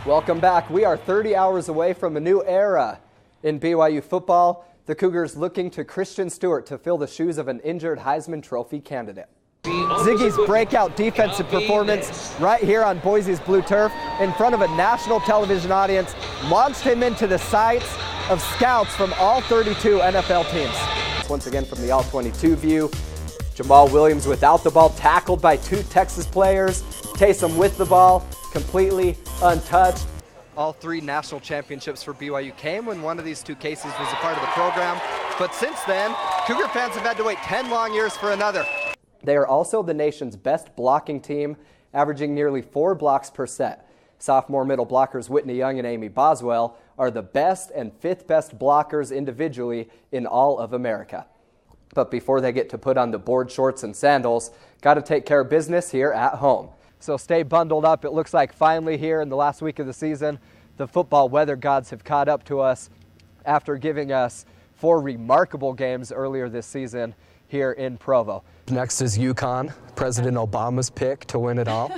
Welcome back. We are 30 hours away from a new era in BYU football. The Cougars looking to Christian Stewart to fill the shoes of an injured Heisman Trophy candidate. Ziggy's breakout defensive performance right here on Boise's blue turf in front of a national television audience launched him into the sights of scouts from all 32 NFL teams. Once again from the All-22 view, Jamal Williams without the ball, tackled by two Texas players. TAYSOM with the ball, completely untouched. All three national championships for BYU came when one of these two cases was a part of the program. But since then, Cougar fans have had to wait 10 long years for another. They are also the nation's best blocking team, averaging nearly 4 blocks per set. Sophomore middle blockers Whitney Young and Amy Boswell are the best and 5th best blockers individually in all of America. But before they get to put on the board shorts and sandals, got to take care of business here at home. So stay bundled up. It looks like finally here in the last week of the season, the football weather gods have caught up to us after giving us 4 remarkable games earlier this season here in Provo. Next is UConn, President Obama's pick to win it all.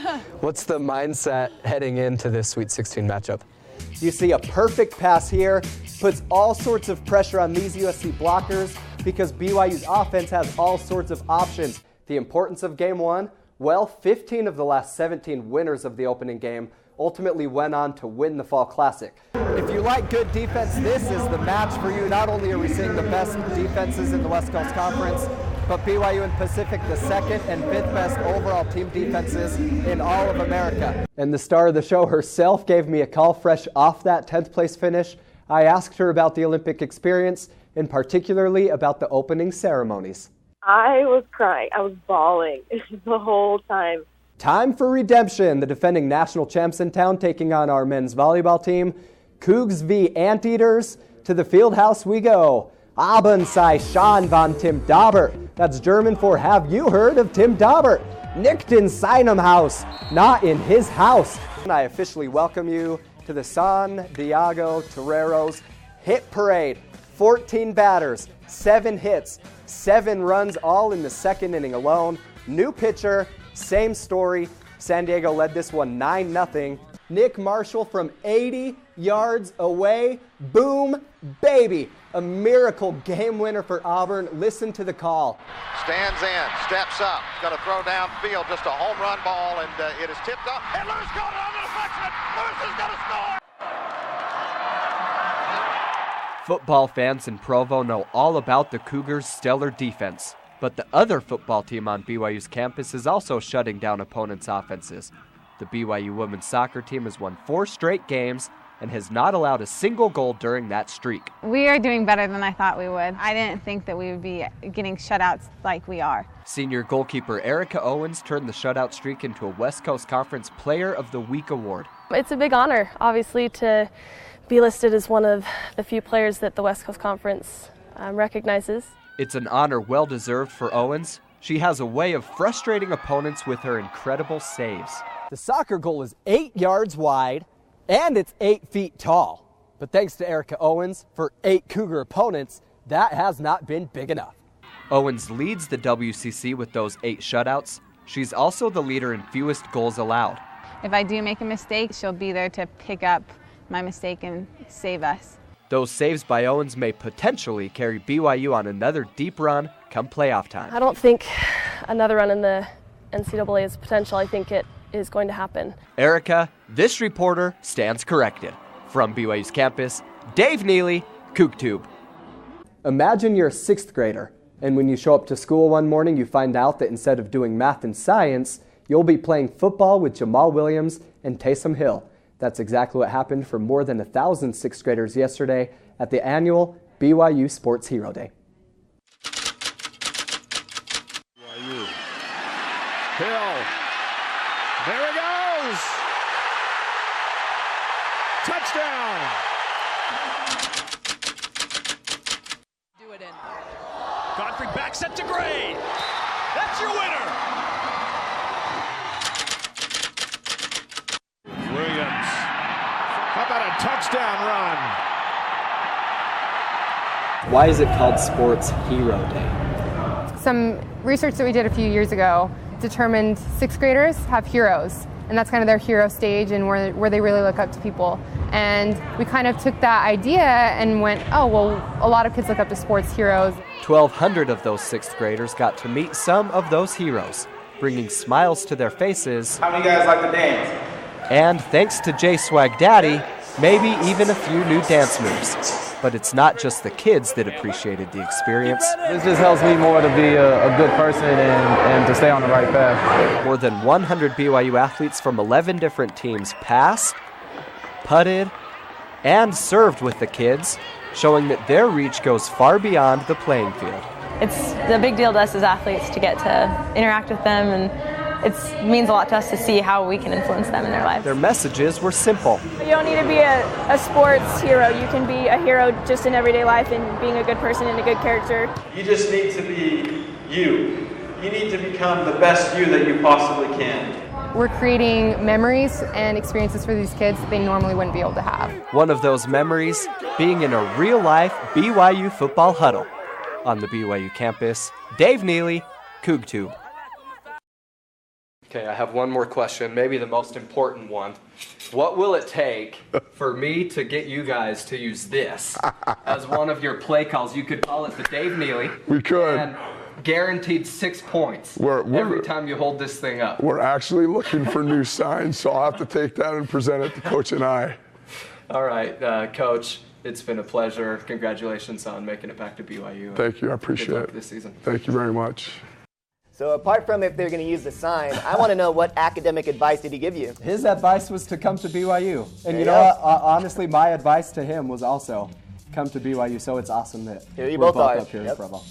What's the mindset heading into this Sweet 16 matchup? You see a perfect pass here, puts all sorts of pressure on these USC blockers because BYU's offense has all sorts of options. The importance of game one, well, 15 of the last 17 winners of the opening game ultimately went on to win the Fall Classic. If you like good defense, this is the match for you. Not only are we seeing the best defenses in the West Coast Conference, but BYU and Pacific, the 2nd and 5th best overall team defenses in all of America. And the star of the show herself gave me a call fresh off that 10th place finish. I asked her about the Olympic experience and particularly about the opening ceremonies. I was crying. I was bawling the whole time. Time for redemption. The defending national champs in town taking on our men's volleyball team. Cougs v. Anteaters. To the Fieldhouse we go. Abend sei Sean von Tim Daubert. That's German for have you heard of Tim Daubert? Nicht in seinem Haus. Not in his house. And I officially welcome you to the San Diego Toreros hit parade. 14 batters, 7 hits, 7 runs, all in the 2nd inning alone. New pitcher, same story. San Diego led this one 9-0. Nick Marshall from 80 yards away. Boom, baby. A miracle game winner for Auburn. Listen to the call. Stands in, steps up, going to throw downfield, just a home run ball, and it is tipped up. And Lewis got it on the deflection. Lewis is going to score. Football fans in Provo know all about the Cougars' stellar defense, but the other football team on BYU's campus is also shutting down opponents' offenses. The BYU women's soccer team has won 4 straight games and has not allowed a single goal during that streak. We are doing better than I thought we would. I didn't think that we would be getting shutouts like we are. Senior goalkeeper Erica Owens turned the shutout streak into a West Coast Conference Player of the Week award. It's a big honor, obviously, to be listed as one of the few players that the West Coast Conference recognizes. It's an honor well-deserved for Owens. She has a way of frustrating opponents with her incredible saves. The soccer goal is 8 yards wide, and it's 8 feet tall. But thanks to Erica Owens, for 8 Cougar opponents, that has not been big enough. Owens leads the WCC with those 8 shutouts. She's also the leader in fewest goals allowed. If I do make a mistake, she'll be there to pick up my mistake and save us. Those saves by Owens may potentially carry BYU on another deep run come playoff time. I don't think another run in the NCAA is potential. I think it is going to happen. Erica, this reporter stands corrected. From BYU's campus, Dave Neeley, COOG. Imagine you're a 6th grader, and when you show up to school one morning, you find out that instead of doing math and science, you'll be playing football with Jamal Williams and Taysom Hill. That's exactly what happened for more than 1,000 6th graders yesterday at the annual BYU Sports Hero Day. BYU. Hill. There he goes. Touchdown. Do it in. Godfrey back set to Gray. That's your winner. Williams. How about a touchdown run? Why is it called Sports Hero Day? Some research that we did a few years ago determined 6th graders have heroes and that's kind of their hero stage and where they really look up to people. And we kind of took that idea and went, oh, well, a lot of kids look up to sports heroes. 1,200 of those 6th graders got to meet some of those heroes, bringing smiles to their faces. How many guys like to dance? And thanks to J Swag Daddy, maybe even a few new dance moves. But it's not just the kids that appreciated the experience. This just helps me more to be a good person and to stay on the right path. More than 100 BYU athletes from 11 different teams passed, putted, and served with the kids, showing that their reach goes far beyond the playing field. It's a big deal to us as athletes to get to interact with them, and it means a lot to us to see how we can influence them in their lives. Their messages were simple. You don't need to be a sports hero. You can be a hero just in everyday life and being a good person and a good character. You just need to be you. You need to become the best you that you possibly can. We're creating memories and experiences for these kids that they normally wouldn't be able to have. One of those memories being in a real-life BYU football huddle. On the BYU campus, Dave Neeley, COOG. Okay, I have one more question, maybe the most important one. What will it take for me to get you guys to use this as one of your play calls? You could call it the Dave Neeley. We could. And guaranteed 6 points every time you hold this thing up. We're actually looking for new signs, so I'll have to take that and present it to Coach and I. All right, Coach, it's been a pleasure. Congratulations on making it back to BYU. Thank you, I appreciate it. This season. Thank you very much. So apart from if they're going to use the sign, I want to know what academic advice did he give you? His advice was to come to BYU. And you know what? Honestly, my advice to him was also come to BYU. So it's awesome that here you we're both are. up here in Provo.